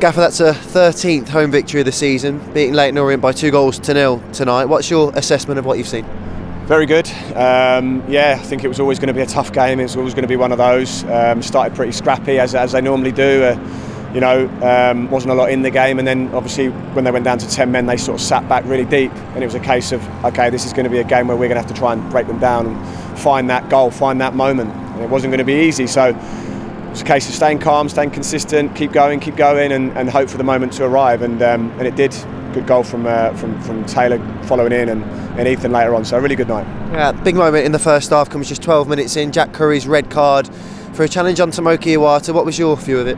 Gaffer, that's a 13th home victory of the season, beating Leyton Orient by 2-0 tonight. What's your assessment of what you've seen? Very good. I think it was always going to be a tough game. It was always going to be one of those. Started pretty scrappy as they normally do. Wasn't a lot in the game, and then obviously when they went down to 10 men, they sort of sat back really deep, and it was a case of, okay, this is going to be a game where we're going to have to try and break them down and find that goal, find that moment. And it wasn't going to be easy, so it was a case of staying calm, staying consistent, keep going, and hope for the moment to arrive, and it did. Good goal from Taylor following in, and Ethan later on, so a really good night. Yeah, big moment in the first half comes just 12 minutes in, Jack Curry's red card for a challenge on Tomoki Iwata. What was your view of it?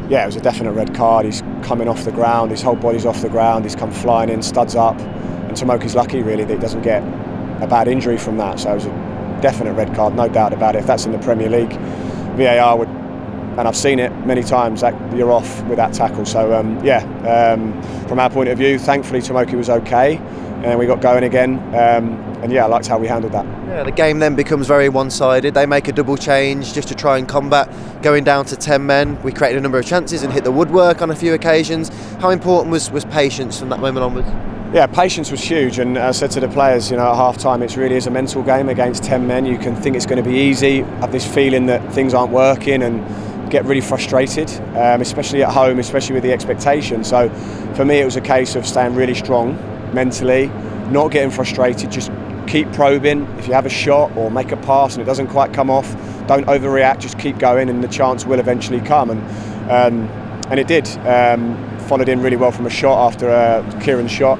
Yeah, it was a definite red card. He's coming off the ground, his whole body's off the ground, he's come flying in, studs up, and Tomoki's lucky really that he doesn't get a bad injury from that, so it was a definite red card, no doubt about it. If that's in the Premier League, VAR would, and I've seen it many times, that you're off with that tackle. So from our point of view, thankfully Tomoki was okay, and we got going again, I liked how we handled that. Yeah, the game then becomes very one-sided. They make a double change just to try and combat going down to 10 men. We created a number of chances and hit the woodwork on a few occasions. How important was patience from that moment onwards? Yeah, patience was huge, and I said to the players, at half-time, it really is a mental game against 10 men. You can think it's going to be easy, have this feeling that things aren't working, and get really frustrated, especially at home, especially with the expectation. So for me, it was a case of staying really strong mentally, not getting frustrated, just keep probing. If you have a shot or make a pass and it doesn't quite come off, don't overreact, just keep going, and the chance will eventually come. And it did. Followed in really well from a shot after Kieran's shot.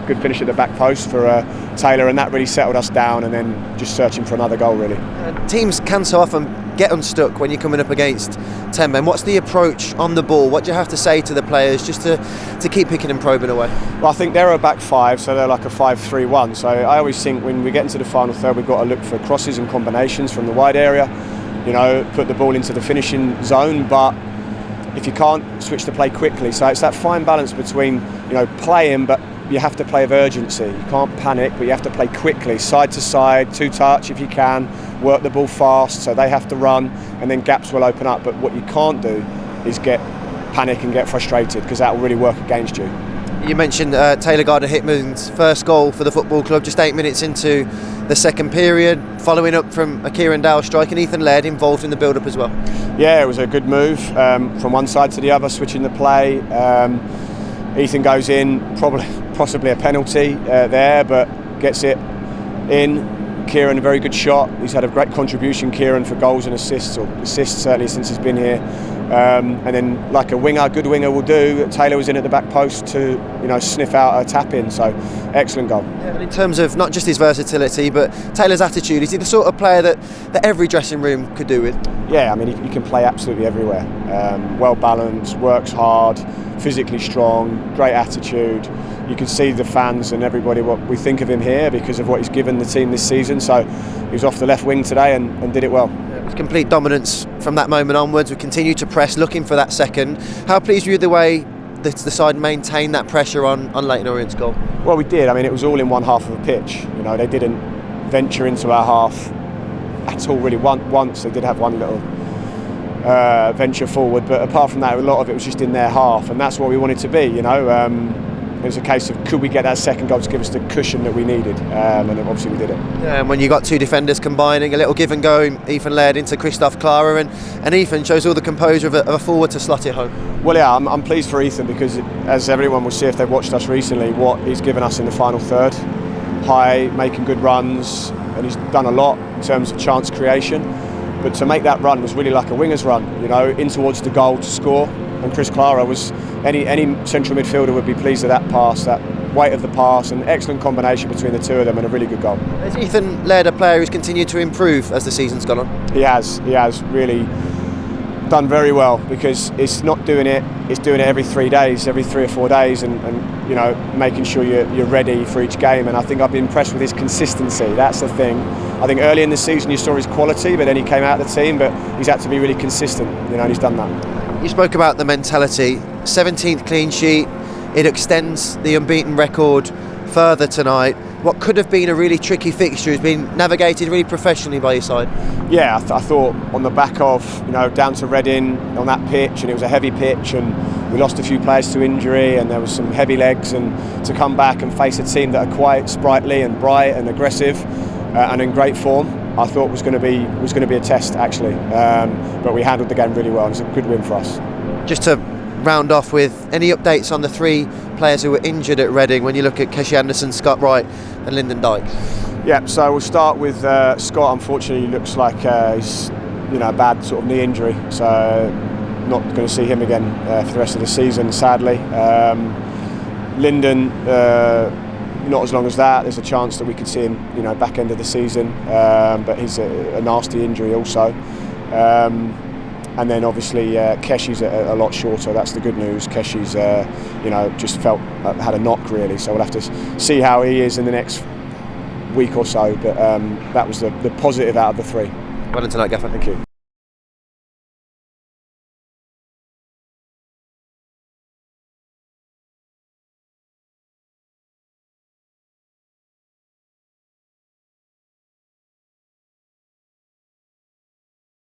Good finish at the back post for Taylor, and that really settled us down, and then just searching for another goal really. Teams can so often get unstuck when you're coming up against 10 men. What's the approach on the ball? What do you have to say to the players just to keep picking and probing away? Well, I think they're a back five, so they're like a 5-3-1. So I always think when we get into the final third, we've got to look for crosses and combinations from the wide area, put the ball into the finishing zone, but if you can't, switch the play quickly. So it's that fine balance between, playing, but you have to play with urgency. You can't panic, but you have to play quickly, side to side, two touch if you can, work the ball fast, so they have to run, and then gaps will open up. But what you can't do is get panic and get frustrated, because that will really work against you. You mentioned Taylor Gardner-Hickman's first goal for the football club, just 8 minutes into the second period, following up from a Kieran Dowell strike, and Ethan Laird involved in the build-up as well. Yeah, it was a good move from one side to the other, switching the play. Ethan goes in, possibly a penalty there, but gets it in. Kieran, a very good shot. He's had a great contribution, Kieran, for goals and assists, or assists certainly since he's been here. And then, like a good winger will do, Taylor was in at the back post to, sniff out a tap in. So, excellent goal. Yeah, in terms of not just his versatility, but Taylor's attitude, is he the sort of player that every dressing room could do with? Yeah, I mean, he can play absolutely everywhere. Well balanced, works hard, physically strong, great attitude. You can see the fans and everybody what we think of him here because of what he's given the team this season. So he was off the left wing today and did it well. It was complete dominance from that moment onwards. We continued to press, looking for that second. How pleased were you with the way the side maintained that pressure on Leyton Orient's goal? Well, we did. I mean, it was all in one half of a pitch. They didn't venture into our half at all really. Once they did have one little venture forward, but apart from that, a lot of it was just in their half, and that's what we wanted to be. It was a case of could we get that second goal to give us the cushion that we needed, and obviously we did it. Yeah, and when you got two defenders combining, a little give and go, Ethan Laird into Christoph Clara, and Ethan shows all the composure of a forward to slot it home. Well, yeah, I'm pleased for Ethan because, as everyone will see if they've watched us recently, what he's given us in the final third, high, making good runs, and he's done a lot in terms of chance creation. But to make that run was really like a winger's run, in towards the goal to score. And Chris Clara was, any central midfielder would be pleased with that pass, that weight of the pass, and excellent combination between the two of them, and a really good goal. Has Ethan Laird a player who's continued to improve as the season's gone on? He has really done very well, because it's not doing it, it's doing it every 3 days, every 3 or 4 days, and making sure you're ready for each game. And I think I've been impressed with his consistency. That's the thing. I think early in the season you saw his quality, but then he came out of the team, but he's had to be really consistent, and he's done that. You spoke about the mentality. 17th clean sheet, it extends the unbeaten record further tonight. What could have been a really tricky fixture has been navigated really professionally by your side. Yeah, I thought on the back of, down to Reading on that pitch, and it was a heavy pitch, and we lost a few players to injury, and there was some heavy legs, and to come back and face a team that are quite sprightly and bright and aggressive and in great form, I thought was going to be a test actually. But we handled the game really well, and it's a good win for us. Just to round off with any updates on the 3 players who were injured at Reading when you look at Keshi Anderson, Scott Wright and Lyndon Dykes? Yeah, so we'll start with Scott. Unfortunately, looks like he's a bad sort of knee injury, so not going to see him again for the rest of the season, sadly. Lyndon, not as long as that. There's a chance that we could see him, back end of the season, but he's a nasty injury also. And then obviously Keshi's a lot shorter. That's the good news. Keshi's, just had a knock really, so we'll have to see how he is in the next week or so. But that was the positive out of the 3. Well done tonight, Gaffer. Thank you.